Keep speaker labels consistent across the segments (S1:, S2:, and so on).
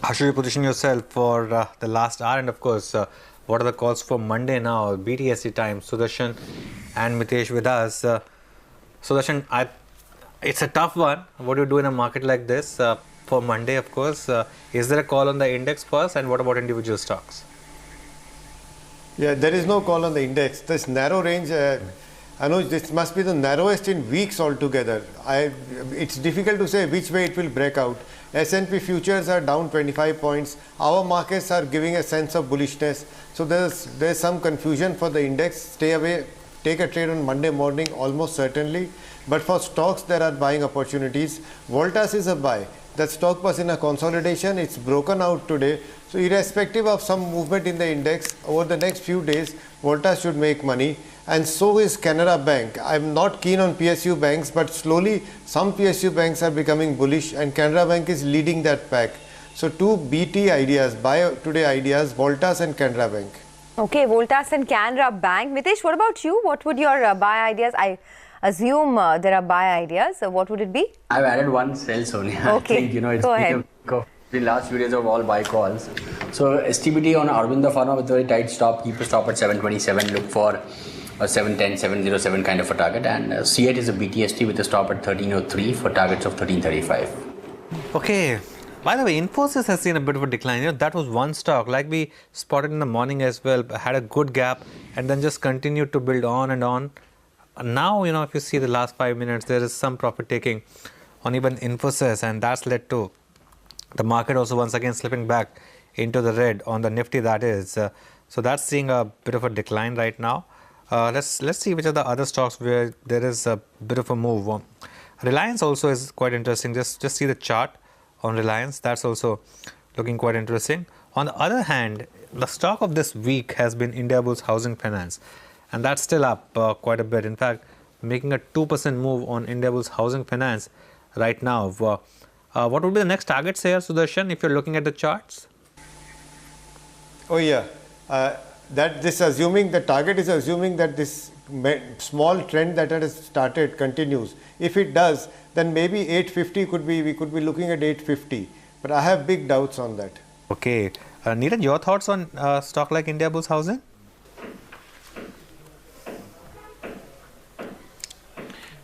S1: how should you position yourself for the last hour? And of course, what are the calls for Monday now, BTSC time? Sudarshan and Mitesh with us. Sudarshan, it's a tough one. What do you do in a market like this for Monday, of course? Is there a call on the index first? And what about individual stocks?
S2: Yeah, there is no call on the index. This narrow range, Anuj, this must be the narrowest in weeks altogether. It's difficult to say which way it will break out. S&P futures are down 25 points. Our markets are giving a sense of bullishness. So there's some confusion for the index. Stay away. Take a trade on Monday morning, almost certainly. But for stocks, there are buying opportunities. Voltas is a buy. That stock was in a consolidation. It's broken out today. So irrespective of some movement in the index, over the next few days, Voltas should make money. And so is Canara Bank. I'm not keen on PSU banks, but slowly some PSU banks are becoming bullish and Canara Bank is leading that pack. So two BT ideas, buy today ideas, Voltas and Canara Bank.
S3: Okay, Voltas and Canara Bank. Mitesh, what about you? What would your buy ideas? I assume there are buy ideas. What would it be?
S4: I've added one sell, Sonia.
S3: Okay,
S4: I think, it's
S3: go
S4: been
S3: ahead.
S4: the last few days of all buy calls. So STBT on Aurobindo Pharma with a very tight stop. Keep a stop at 727. Look for a 710, 707 kind of a target. And C8 is a BTST with a stop at 1303 for targets of 1335.
S1: Okay. By the way, Infosys has seen a bit of a decline. That was one stock, like we spotted in the morning as well, had a good gap and then just continued to build on and on. Now, if you see the last 5 minutes, there is some profit taking on even Infosys, and that's led to the market also once again slipping back into the red on the Nifty, that is. So that's seeing a bit of a decline right now. Let's see which are the other stocks where there is a bit of a move. Reliance also is quite interesting. Just see the chart on Reliance. That's also looking quite interesting. On the other hand, the stock of this week has been Indiabulls Housing Finance, and that's still up quite a bit. In fact, making a 2% move on Indiabulls Housing Finance right now. What would be the next targets here, Sudarshan, if you're looking at the charts?
S2: Oh yeah, the target is assuming that this small trend that has started continues. If it does, then maybe 850 we could be looking at 850. But I have big doubts on that.
S1: Okay, Neeraj, your thoughts on stock like Indiabulls Housing?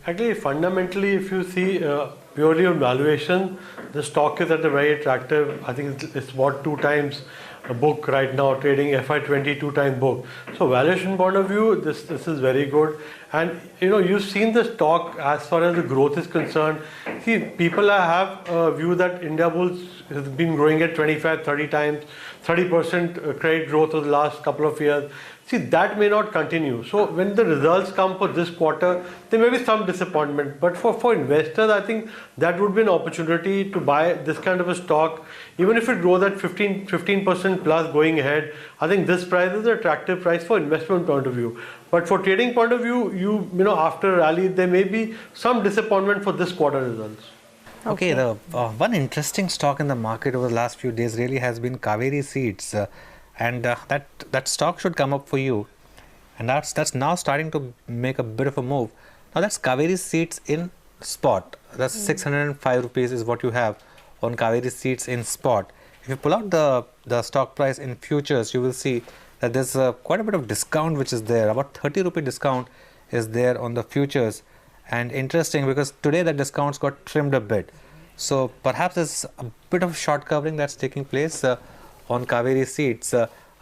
S5: Actually, fundamentally, if you see purely on valuation, the stock is at a very attractive, I think it's about 2 times a book right now, trading FY20 2-time book. So valuation point of view, this is very good. And you've seen the stock as far as the growth is concerned. See, people have a view that Indiabulls has been growing at 25, 30 times, 30% credit growth over the last couple of years. See, that may not continue. So when the results come for this quarter, there may be some disappointment. But for investors, I think that would be an opportunity to buy this kind of a stock. Even if it grows at 15% plus going ahead, I think this price is an attractive price for investment point of view. But for trading point of view, after a rally, there may be some disappointment for this quarter results.
S1: Okay, the one interesting stock in the market over the last few days really has been Kaveri Seeds. And that stock should come up for you, and that's now starting to make a bit of a move. Now that's Kaveri Seeds in spot. That's 605 rupees is what you have on Kaveri Seeds in spot. If you pull out the stock price in futures, you will see that there's quite a bit of discount which is there. About 30 rupee discount is there on the futures, and interesting because today that discounts got trimmed a bit. So perhaps there's a bit of short covering that's taking place on Kaveri Seeds.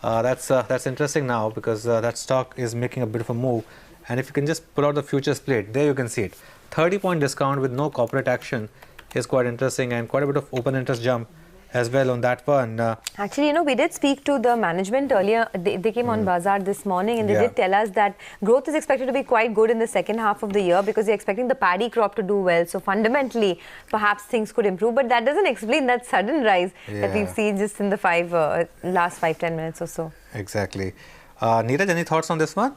S1: That's interesting now because that stock is making a bit of a move, and if you can just pull out the futures plate, there you can see it. 30-point discount with no corporate action is quite interesting, and quite a bit of open interest jump as well on that one.
S3: Actually, we did speak to the management earlier. They came on Bazaar this morning, and they did tell us that growth is expected to be quite good in the second half of the year because they're expecting the paddy crop to do well. So fundamentally, perhaps things could improve, but that doesn't explain that sudden rise that we've seen just in the last 5-10 minutes or so.
S1: Exactly. Neeraj, any thoughts on this one?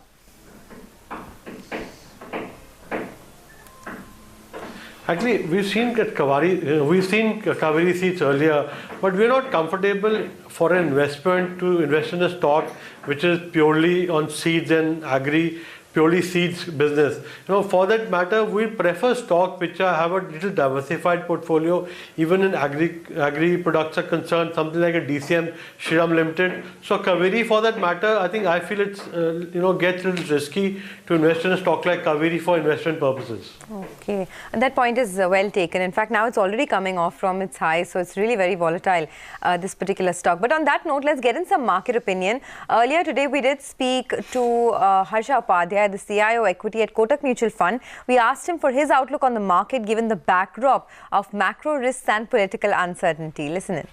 S5: Actually, we've seen Kaveri Seeds earlier, but we're not comfortable for an investment to invest in a stock which is purely on seeds and agri purely seeds business. For that matter, we prefer stock which have a little diversified portfolio, even in agri products are concerned, something like a DCM Shriram Limited. So Kaveri, for that matter, I feel it's gets a little risky to invest in a stock like Kaveri for investment purposes.
S3: Okay, and that point is well taken. In fact, now it's already coming off from its high, so it's really very volatile, this particular stock. But on that note, let's get in some market opinion. Earlier today, we did speak to Harsha Upadhyay, the CIO equity at Kotak Mutual Fund. We asked him for his outlook on the market given the backdrop of macro risks and political uncertainty. Listen in.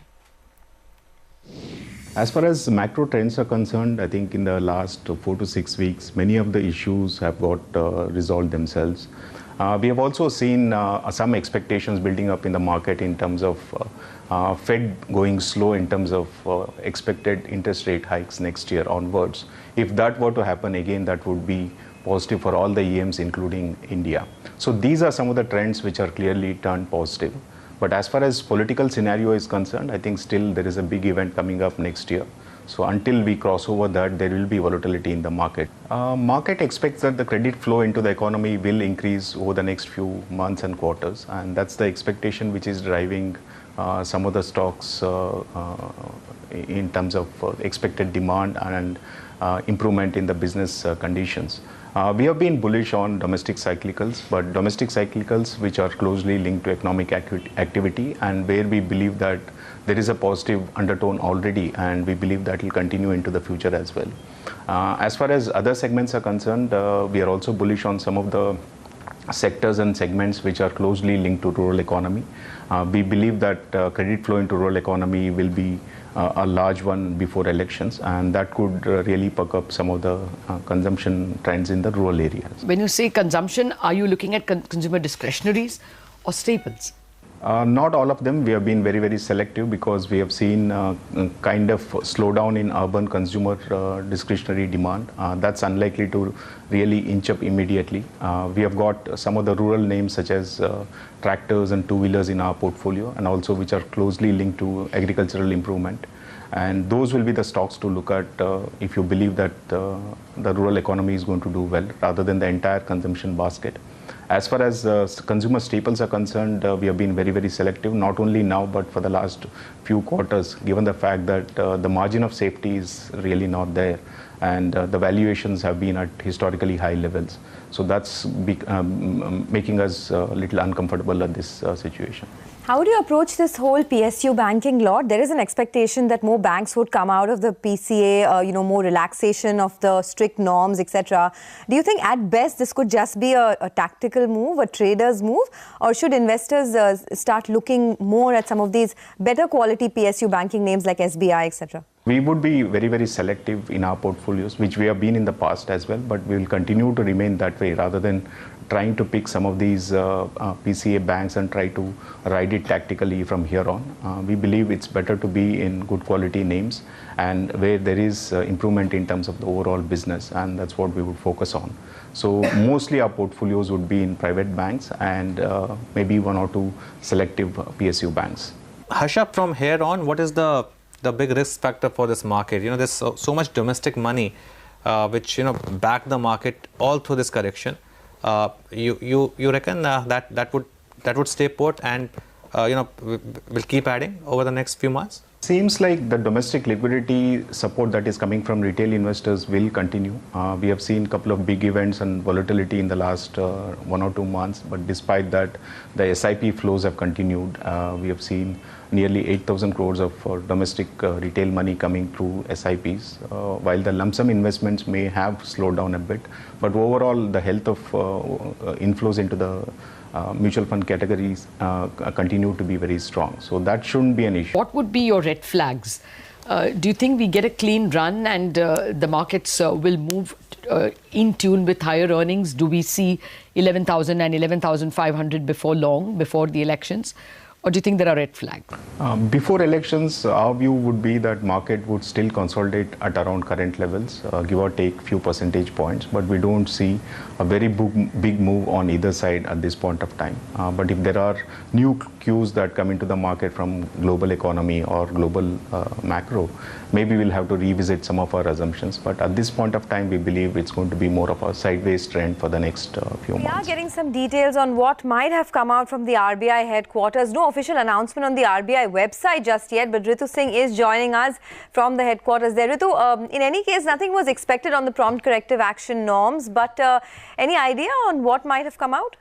S6: As far as macro trends are concerned, I think in the last 4 to 6 weeks, many of the issues have got resolved themselves. We have also seen some expectations building up in the market in terms of Fed going slow in terms of expected interest rate hikes next year onwards. If that were to happen again, that would be positive for all the EMs, including India. So these are some of the trends which are clearly turned positive. But as far as political scenario is concerned, I think still there is a big event coming up next year. So until we cross over that, there will be volatility in the market. Market expects that the credit flow into the economy will increase over the next few months and quarters. And that's the expectation which is driving some of the stocks in terms of expected demand and improvement in the business conditions. We have been bullish on domestic cyclicals, but domestic cyclicals which are closely linked to economic activity and where we believe that there is a positive undertone already, and we believe that will continue into the future as well. As far as other segments are concerned, we are also bullish on some of the sectors and segments which are closely linked to rural economy. We believe that credit flow into rural economy will be a large one before elections, and that could really perk up some of the consumption trends in the rural areas.
S7: When you say consumption, are you looking at consumer discretionaries or staples?
S6: Not all of them. We have been very, very selective because we have seen kind of slowdown in urban consumer discretionary demand. That's unlikely to really inch up immediately. We have got some of the rural names such as tractors and two-wheelers in our portfolio, and also which are closely linked to agricultural improvement. And those will be the stocks to look at if you believe that the rural economy is going to do well, rather than the entire consumption basket. As far as consumer staples are concerned, we have been very, very selective, not only now, but for the last few quarters, given the fact that the margin of safety is really not there, and the valuations have been at historically high levels. So that's making us a little uncomfortable at this situation.
S3: How do you approach this whole PSU banking law? There is an expectation that more banks would come out of the PCA, more relaxation of the strict norms, etc. Do you think at best this could just be a tactical move, a trader's move, or should investors start looking more at some of these better quality PSU banking names like SBI, etc.?
S6: We would be very, very selective in our portfolios, which we have been in the past as well, but we will continue to remain that way rather than trying to pick some of these PCA banks and try to ride it tactically from here on. We believe it's better to be in good quality names and where there is improvement in terms of the overall business, and that's what we would focus on. So mostly our portfolios would be in private banks and maybe 1 or 2 selective PSU banks.
S1: Harsha, from here on, what is the big risk factor for this market? There's so much domestic money which back the market all through this correction. You reckon that would stay put and will keep adding over the next few months?
S6: Seems like the domestic liquidity support that is coming from retail investors will continue. We have seen a couple of big events and volatility in the last 1 or 2 months, but despite that, the SIP flows have continued. We have seen nearly 8,000 crores of domestic retail money coming through SIPs, while the lump sum investments may have slowed down a bit. But overall, the health of inflows into the mutual fund categories continue to be very strong. So that shouldn't be an issue.
S7: What would be your red flags? Do you think we get a clean run and the markets will move in tune with higher earnings? Do we see 11,000 and 11,500 before long, before the elections? Or do you think there are red flags?
S6: Before elections, our view would be that market would still consolidate at around current levels, give or take few percentage points, but we don't see a very big move on either side at this point of time. But if there are new cues that come into the market from global economy or global macro, maybe we'll have to revisit some of our assumptions. But at this point of time, we believe it's going to be more of a sideways trend for the next few months.
S3: We are getting some details on what might have come out from the RBI headquarters. No official announcement on the RBI website just yet, but Ritu Singh is joining us from the headquarters there. Ritu, in any case, nothing was expected on the prompt corrective action norms, but any idea on what might have come out?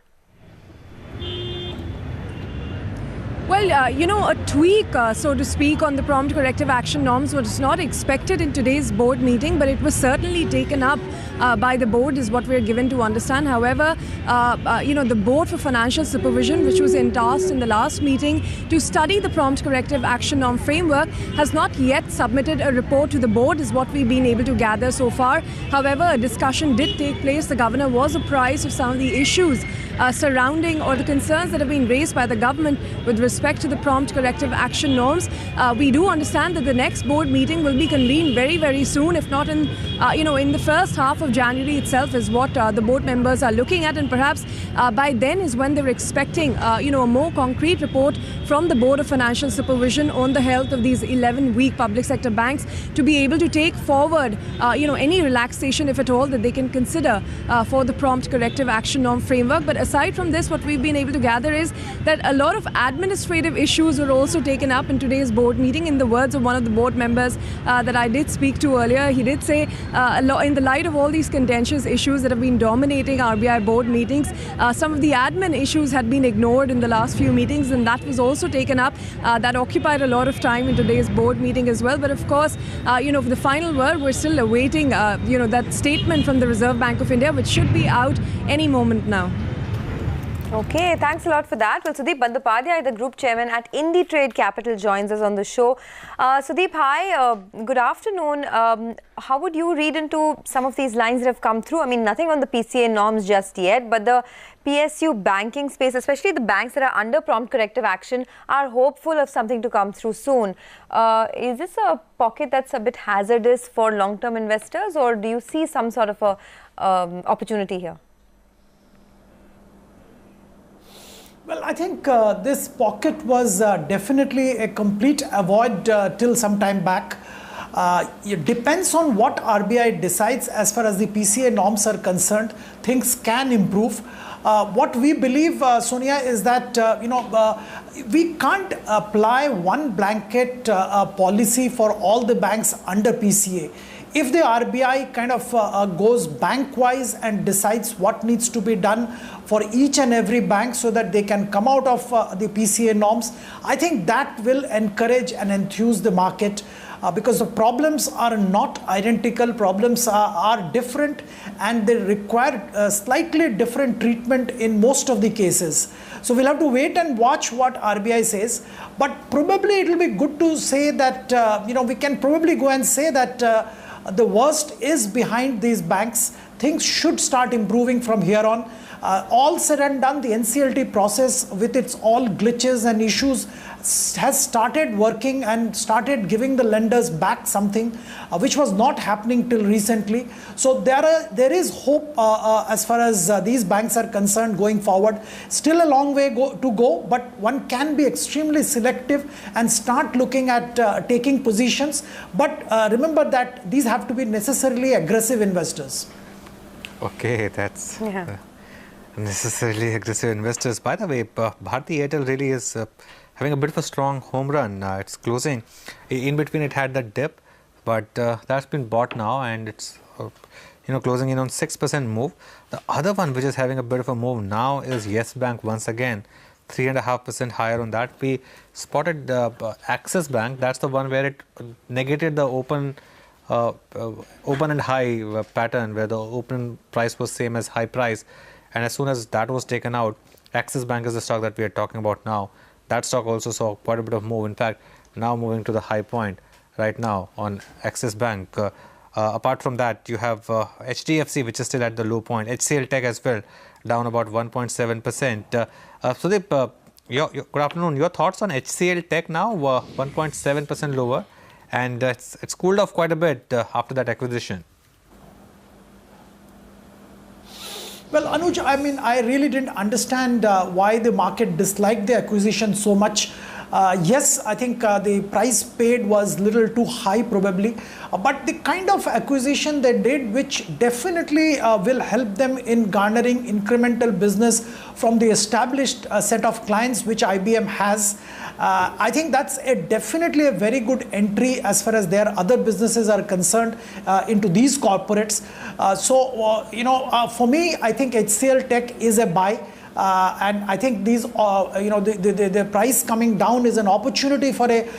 S8: Well, a tweak, so to speak, on the prompt corrective action norms was not expected in today's board meeting, but it was certainly taken up by the board, is what we're given to understand. However, the Board for Financial Supervision, which was tasked in the last meeting to study the prompt corrective action norm framework, has not yet submitted a report to the board, is what we've been able to gather so far. However, a discussion did take place. The governor was apprised of some of the issues surrounding or the concerns that have been raised by the government with respect to the prompt corrective action norms. We do understand that the next board meeting will be convened very, very soon, if not in the first half of January itself, is what the board members are looking at, and perhaps by then is when they're expecting a more concrete report from the Board of Financial Supervision on the health of these 11 weak public sector banks, to be able to take forward any relaxation, if at all, that they can consider for the prompt corrective action norm framework. But aside from this, what we've been able to gather is that a lot of administrative issues were also taken up in today's board meeting. In the words of one of the board members that I did speak to earlier, he did say, in the light of all these contentious issues that have been dominating RBI board meetings, some of the admin issues had been ignored in the last few meetings, and that was also taken up. That occupied a lot of time in today's board meeting as well. But of course, for the final word, we're still awaiting, that statement from the Reserve Bank of India, which should be out any moment now.
S3: Okay, thanks a lot for that. Well, Sudeep Bandyopadhyay, the group chairman at IndiTrade Capital, joins us on the show. Sudeep, hi, good afternoon. How would you read into some of these lines that have come through? I mean, nothing on the PCA norms just yet, but the PSU banking space, especially the banks that are under prompt corrective action, are hopeful of something to come through soon. Is this a pocket that's a bit hazardous for long-term investors, or do you see some sort of a opportunity here?
S9: Well, I think this pocket was definitely a complete avoid till some time back. It depends on what RBI decides as far as the PCA norms are concerned. Things can improve. What we believe, Sonia, is that we can't apply one blanket policy for all the banks under PCA. If the RBI kind of goes bank-wise and decides what needs to be done for each and every bank so that they can come out of the PCA norms, I think that will encourage and enthuse the market, because the problems are not identical, problems are different, and they require slightly different treatment in most of the cases. So we'll have to wait and watch what RBI says, but probably it will be good to say that, we can probably go and say that the worst is behind these banks. Things should start improving from here on. All said and done, the NCLT process with its all glitches and issues has started working and started giving the lenders back something which was not happening till recently. So there is hope as far as these banks are concerned going forward. Still a long way to go, but one can be extremely selective and start looking at taking positions. But remember that these have to be necessarily aggressive investors.
S1: Okay, that's necessarily aggressive investors. By the way, Bharti Airtel really is having a bit of a strong home run. It's closing. In between, it had that dip, but that's been bought now, and it's closing in on 6% move. The other one which is having a bit of a move now is Yes Bank once again, 3.5% higher on that. We spotted Axis Bank. That's the one where it negated the open and high pattern, where the open price was same as high price, and as soon as that was taken out, Axis Bank is the stock that we are talking about now. That stock also saw quite a bit of move. In fact, now moving to the high point right now on Axis Bank. Apart from that, you have HDFC, which is still at the low point. HCL Tech as well, down about 1.7%. Sudeep, Good afternoon. Your thoughts on HCL Tech now, 1.7% lower, and it's cooled off quite a bit after that acquisition.
S9: Well, Anuj, I mean, I really didn't understand why the market disliked the acquisition so much. Yes, I think the price paid was little too high probably, but the kind of acquisition they did, which definitely will help them in garnering incremental business from the established set of clients which IBM has. I think that's definitely a very good entry as far as their other businesses are concerned into these corporates. For me, I think HCL Tech is a buy. And I think these, the price coming down is an opportunity for a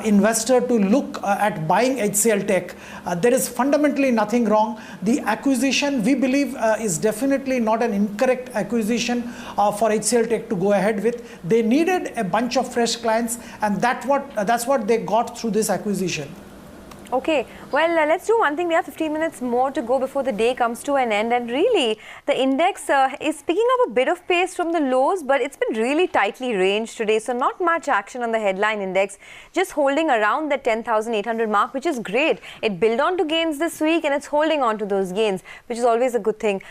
S9: investor to look at buying HCL Tech. There is fundamentally nothing wrong. The acquisition, we believe, is definitely not an incorrect acquisition for HCL Tech to go ahead with. They needed a bunch of fresh clients, and that's what they got through this acquisition.
S3: Okay, well, let's do one thing. We have 15 minutes more to go before the day comes to an end. And really, the index is picking up a bit of pace from the lows, but it's been really tightly ranged today. So not much action on the headline index, just holding around the 10,800 mark, which is great. It built on to gains this week and it's holding on to those gains, which is always a good thing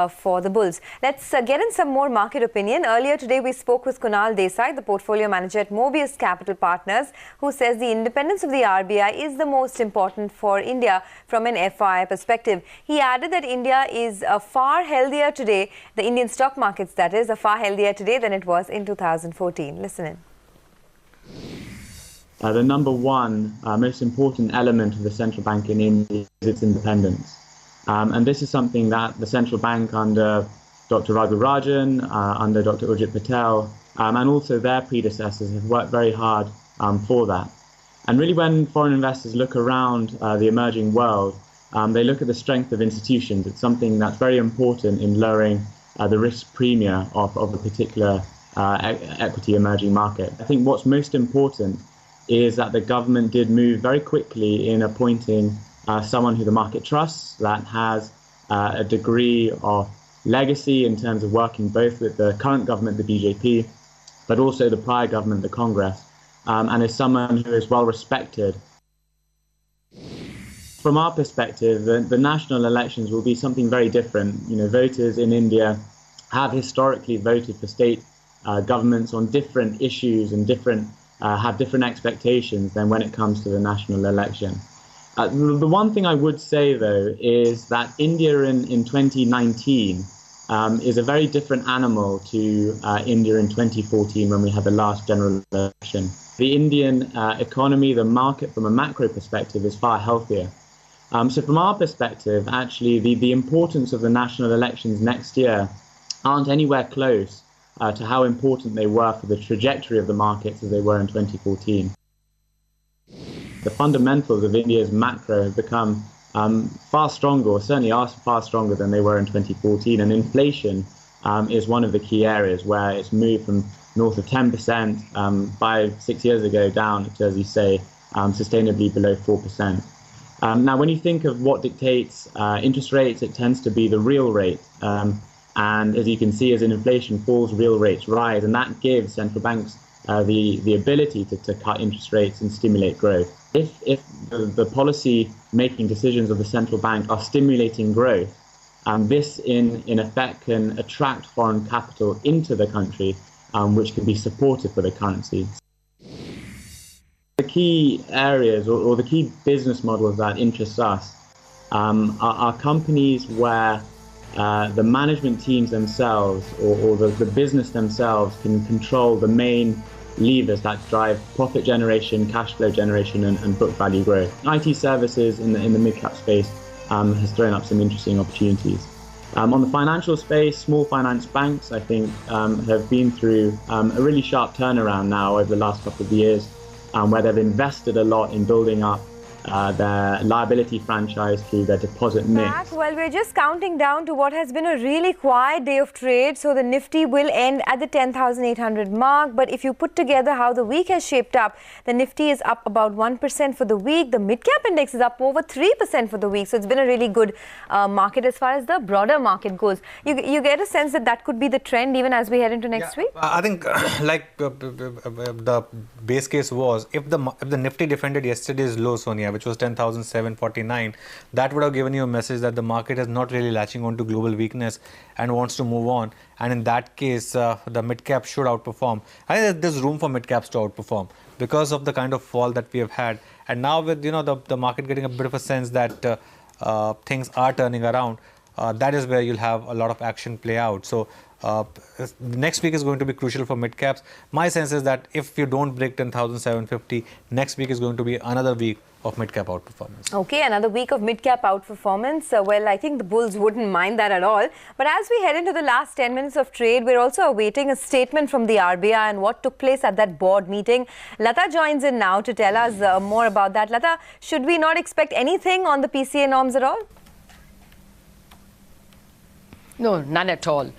S3: for the bulls. Let's get in some more market opinion. Earlier today, we spoke with Kunal Desai, the portfolio manager at Mobius Capital Partners, who says the independence of the RBI is the most important for India from an FI perspective. He added that India is far healthier today, the Indian stock markets that is, are far healthier today than it was in 2014. Listen in.
S10: The number one most important element of the central bank in India is its independence. And this is something that the central bank under Dr. Raghu Rajan, under Dr. Urjit Patel, and also their predecessors have worked very hard for that. And really, when foreign investors look around the emerging world, they look at the strength of institutions. It's something that's very important in lowering the risk premium of a particular equity emerging market. I think what's most important is that the government did move very quickly in appointing someone who the market trusts, that has a degree of legacy in terms of working both with the current government, the BJP, but also the prior government, the Congress. And is someone who is well respected. From our perspective, the national elections will be something very different. You know, voters in India have historically voted for state governments on different issues and have different expectations than when it comes to the national election. The one thing I would say, though, is that India in 2019 is a very different animal to India in 2014 when we had the last general election. The Indian economy, the market from a macro perspective is far healthier. So from our perspective, actually, the importance of the national elections next year aren't anywhere close to how important they were for the trajectory of the markets as they were in 2014. The fundamentals of India's macro have become far stronger, or certainly are far stronger than they were in 2014. And inflation is one of the key areas where it's moved from north of 10% 5-6 years ago down to, as you say, sustainably below 4%. Now, when you think of what dictates interest rates, it tends to be the real rate. And as you can see, as inflation falls, real rates rise. And that gives central banks the ability to cut interest rates and stimulate growth. If the policy-making decisions of the central bank are stimulating growth, this in effect can attract foreign capital into the country, which can be supportive for the currency. The key areas or the key business models that interest us are companies where the management teams themselves or the business themselves can control the main levers that drive profit generation, cash flow generation, and book value growth. IT services in the mid-cap space has thrown up some interesting opportunities. On the financial space, small finance banks, I think, have been through a really sharp turnaround now over the last couple of years, where they've invested a lot in building up their liability franchise through their deposit mix.
S3: Well, we're just counting down to what has been a really quiet day of trade. So the Nifty will end at the 10,800 mark. But if you put together how the week has shaped up, the Nifty is up about 1% for the week. The mid-cap index is up over 3% for the week. So it's been a really good market as far as the broader market goes. You get a sense that that could be the trend even as we head into next week?
S1: I think the base case was if the Nifty defended yesterday's low, Sonia, which was 10,749, that would have given you a message that the market is not really latching on to global weakness and wants to move on. And in that case, the mid-cap should outperform. I think there's room for mid-caps to outperform because of the kind of fall that we have had. And now with the market getting a bit of a sense that things are turning around, that is where you'll have a lot of action play out. So next week is going to be crucial for mid caps. My sense is that if you don't break 10,750, next week is going to be another week of mid cap outperformance.
S3: Okay, another week of mid cap outperformance. Well, I think the bulls wouldn't mind that at all. But as we head into the last 10 minutes of trade, we're also awaiting a statement from the RBI and what took place at that board meeting. Lata joins in now to tell us more about that. Lata, should we not expect anything on the PCA norms at all?
S7: No, none at all.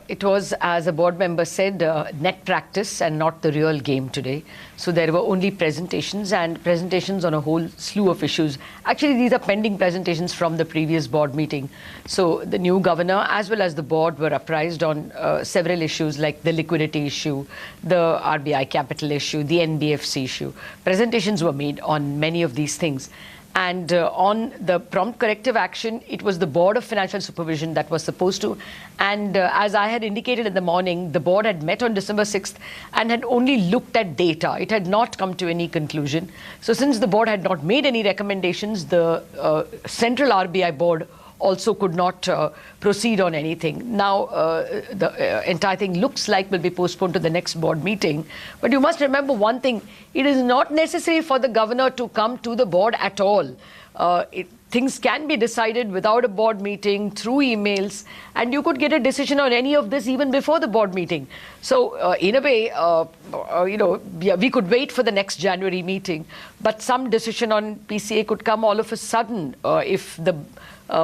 S7: It was, as a board member said, net practice and not the real game today. So there were only presentations and presentations on a whole slew of issues. Actually, these are pending presentations from the previous board meeting. So the new governor as well as the board were apprised on several issues like the liquidity issue, the RBI capital issue, the NBFC issue. Presentations were made on many of these things. And on the prompt corrective action, it was the Board of Financial Supervision that was supposed to. And as I had indicated in the morning, the board had met on December 6th and had only looked at data. It had not come to any conclusion. So since the board had not made any recommendations, the central RBI board also could not proceed on anything. Now, the entire thing looks like will be postponed to the next board meeting. But you must remember one thing. It is not necessary for the governor to come to the board at all. Things can be decided without a board meeting, through emails, and you could get a decision on any of this even before the board meeting. So, in a way, we could wait for the next January meeting, but some decision on PCA could come all of a sudden if the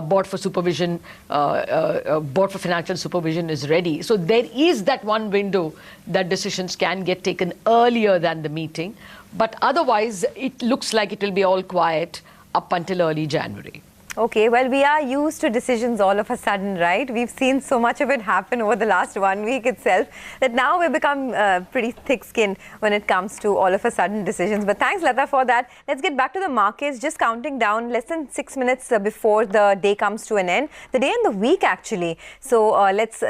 S7: Board for Supervision, Board for Financial Supervision is ready. So there is that one window that decisions can get taken earlier than the meeting. But otherwise, it looks like it will be all quiet up until early January.
S3: Okay, well, we are used to decisions all of a sudden, right? We've seen so much of it happen over the last 1 week itself that now we've become pretty thick-skinned when it comes to all of a sudden decisions. But thanks, Lata, for that. Let's get back to the markets. Just counting down less than 6 minutes before the day comes to an end. The day and the week, actually. So let's,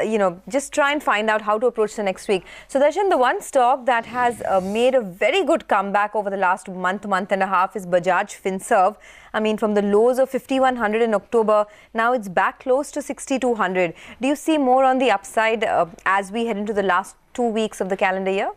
S3: just try and find out how to approach the next week. So, Darshan, the one stock that has made a very good comeback over the last month and a half is Bajaj Finserv. I mean, from the lows of 5,100 in October, now it's back close to 6,200. Do you see more on the upside as we head into the last 2 weeks of the calendar year?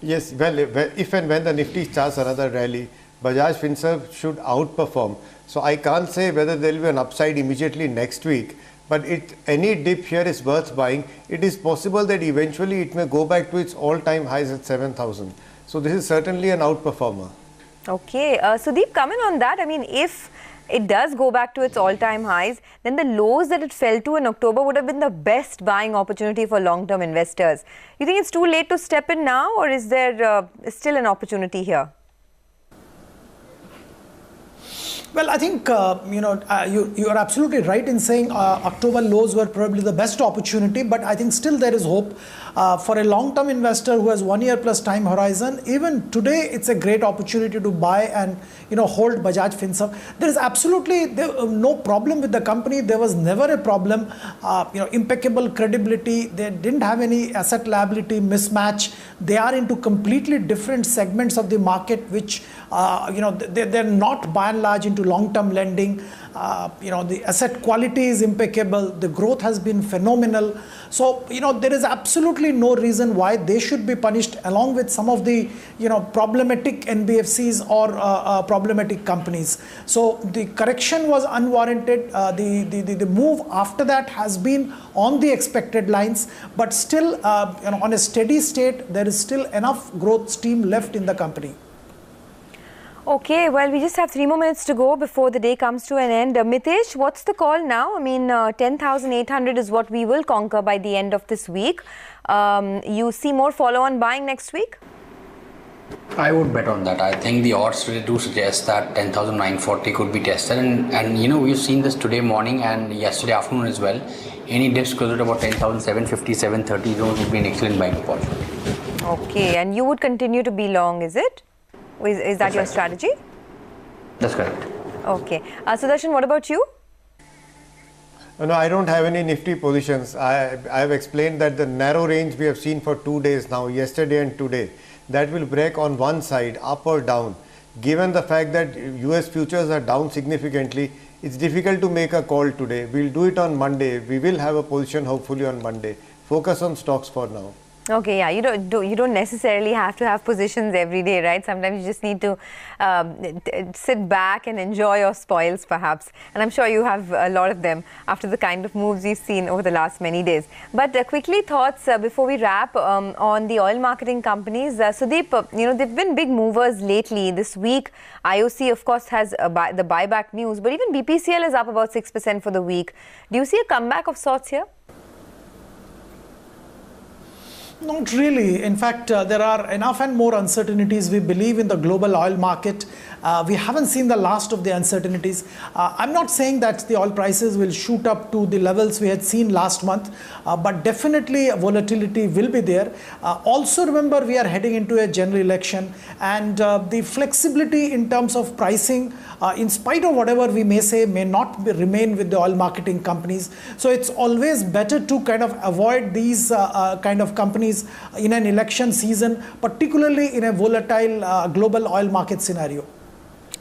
S2: Yes, well, if and when the Nifty starts another rally, Bajaj Finserv should outperform. So I can't say whether there will be an upside immediately next week, but any dip here is worth buying. It is possible that eventually it may go back to its all-time highs at 7,000. So this is certainly an outperformer.
S3: Okay, Sudeep, comment on that. I mean, if it does go back to its all-time highs, then the lows that it fell to in October would have been the best buying opportunity for long-term investors. You think it's too late to step in now, or is there still an opportunity here?
S9: Well, I think, you are absolutely right in saying October lows were probably the best opportunity, but I think still there is hope. For a long-term investor who has 1 year plus time horizon, even today it's a great opportunity to buy and hold Bajaj Finserv. There is absolutely no problem with the company. There was never a problem. Impeccable credibility. They didn't have any asset liability mismatch. They are into completely different segments of the market, which they're not by and large into long-term lending. The asset quality is impeccable. The growth has been phenomenal. So, there is absolutely no reason why they should be punished along with some of the, problematic NBFCs or problematic companies. So, the correction was unwarranted. The move after that has been on the expected lines, but still, on a steady state, there is still enough growth steam left in the company.
S3: Okay, well, we just have 3 more minutes to go before the day comes to an end. Mitesh, what's the call now? I mean, 10,800 is what we will conquer by the end of this week. You see more follow-on buying next week?
S4: I would bet on that. I think the odds really do suggest that 10,940 could be tested. And you know, we've seen this today morning and yesterday afternoon as well. Any dips closer to about 10,750, 730 zones would be an excellent buying opportunity.
S3: Okay, and you would continue to be long, is it? Is that your strategy?
S4: That's correct.
S3: Okay. Sudarshan, what about you?
S2: No, I don't have any nifty positions. I have explained that the narrow range we have seen for 2 days now, yesterday and today, that will break on one side, up or down. Given the fact that US futures are down significantly, it's difficult to make a call today. We'll do it on Monday. We will have a position hopefully on Monday. Focus on stocks for now.
S3: Okay, yeah, you don't necessarily have to have positions every day, right? Sometimes you just need to sit back and enjoy your spoils, perhaps. And I'm sure you have a lot of them after the kind of moves we've seen over the last many days. But quickly, thoughts before we wrap on the oil marketing companies. Sudeep, you know, they've been big movers lately. This week, IOC, of course, has the buyback news, but even BPCL is up about 6% for the week. Do you see a comeback of sorts here?
S9: Not really. In fact, there are enough and more uncertainties. We believe in the global oil market. We haven't seen the last of the uncertainties. I'm not saying that the oil prices will shoot up to the levels we had seen last month, but definitely volatility will be there. Also remember, we are heading into a general election, and the flexibility in terms of pricing, in spite of whatever we may say, may not remain with the oil marketing companies. So it's always better to kind of avoid these kind of companies in an election season, particularly in a volatile global oil market scenario.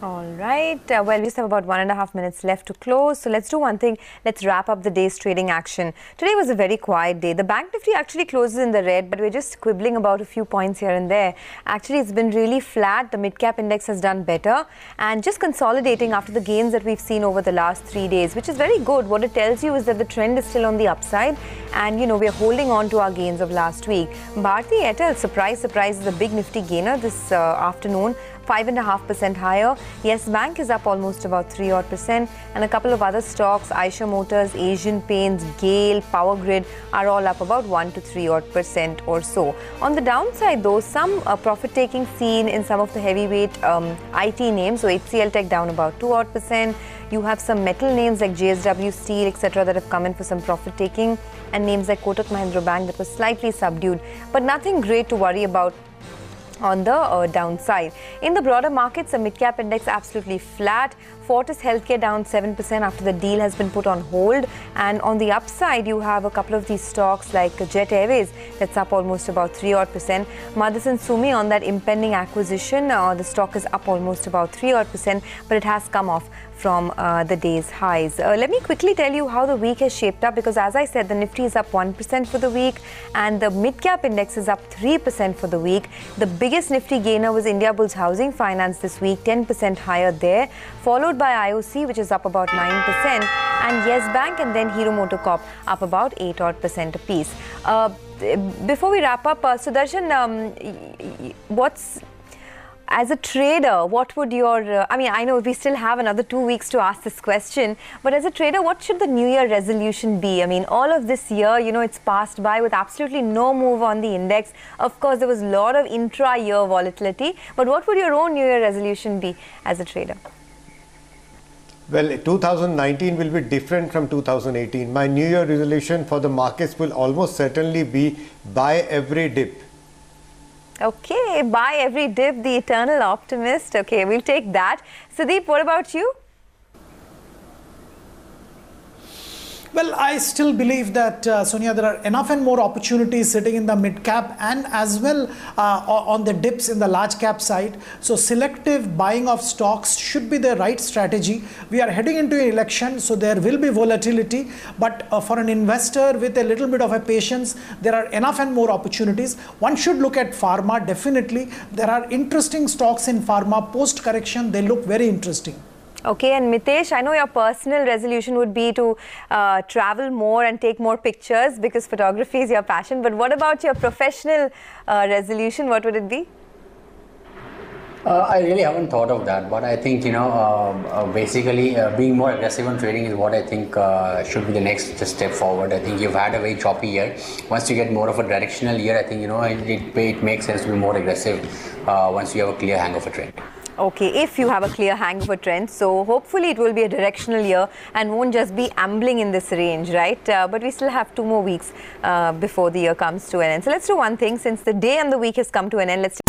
S3: All right. Well, we just have about 1.5 minutes left to close. So let's do one thing. Let's wrap up the day's trading action. Today was a very quiet day. The Bank Nifty actually closes in the red, but we're just quibbling about a few points here and there. Actually, it's been really flat. The mid-cap index has done better and just consolidating after the gains that we've seen over the last 3 days, which is very good. What it tells you is that the trend is still on the upside and, you know, we're holding on to our gains of last week. Bharti Airtel, surprise, is a big Nifty gainer this afternoon. 5.5% higher. Yes Bank is up almost about 3% and a couple of other stocks, Eicher Motors, Asian Paints, Gale, Power Grid are all up about 1 to 3% or so. On the downside though, some profit taking seen in some of the heavyweight IT names. So HCL Tech down about 2%. You have some metal names like JSW Steel, etc. that have come in for some profit taking, and names like Kotak Mahindra Bank that was slightly subdued, but nothing great to worry about on the downside. In the broader markets, the mid-cap index absolutely flat. Fortis Healthcare down 7% after the deal has been put on hold. And on the upside, you have a couple of these stocks like Jet Airways that's up almost about 3% Motherson Sumi on that impending acquisition, the stock is up almost about 3% but it has come off from the day's highs. Let me quickly tell you how the week has shaped up, because as I said, the Nifty is up 1% for the week and the mid-cap index is up 3% for the week. The biggest Nifty gainer was Indiabulls Housing Finance this week, 10% higher there, followed by IOC, which is up about 9%, and Yes Bank and then Hero MotoCorp up about 8% apiece. Before we wrap up, Sudarshan, as a trader, what would your, I mean, I know we still have another 2 weeks to ask this question, but as a trader, what should the New Year resolution be? I mean, all of this year, you know, it's passed by with absolutely no move on the index. Of course, there was a lot of intra-year volatility, but what would your own New Year resolution be as a trader?
S2: Well, 2019 will be different from 2018. My New Year resolution for the markets will almost certainly be buy every dip.
S3: Okay, buy every dip, the eternal optimist. Okay, we'll take that. Sudeep, what about you?
S9: Well, I still believe that, Sonia, there are enough and more opportunities sitting in the mid-cap and as well on the dips in the large-cap side. So selective buying of stocks should be the right strategy. We are heading into an election, so there will be volatility. But for an investor with a little bit of a patience, there are enough and more opportunities. One should look at pharma, definitely. There are interesting stocks in pharma. Post-correction, they look very interesting.
S3: Okay, and Mitesh, I know your personal resolution would be to travel more and take more pictures because photography is your passion. But what about your professional resolution? What would it be?
S4: I really haven't thought of that, but I think, basically being more aggressive on trading is what I think should be the next step forward. I think you've had a very choppy year. Once you get more of a directional year, I think, it makes sense to be more aggressive once you have a clear hang of a trend.
S3: Okay, if you have a clear hang of a trend, so hopefully it will be a directional year and won't just be ambling in this range, right? But we still have 2 more weeks before the year comes to an end. So let's do one thing, since the day and the week has come to an end, let's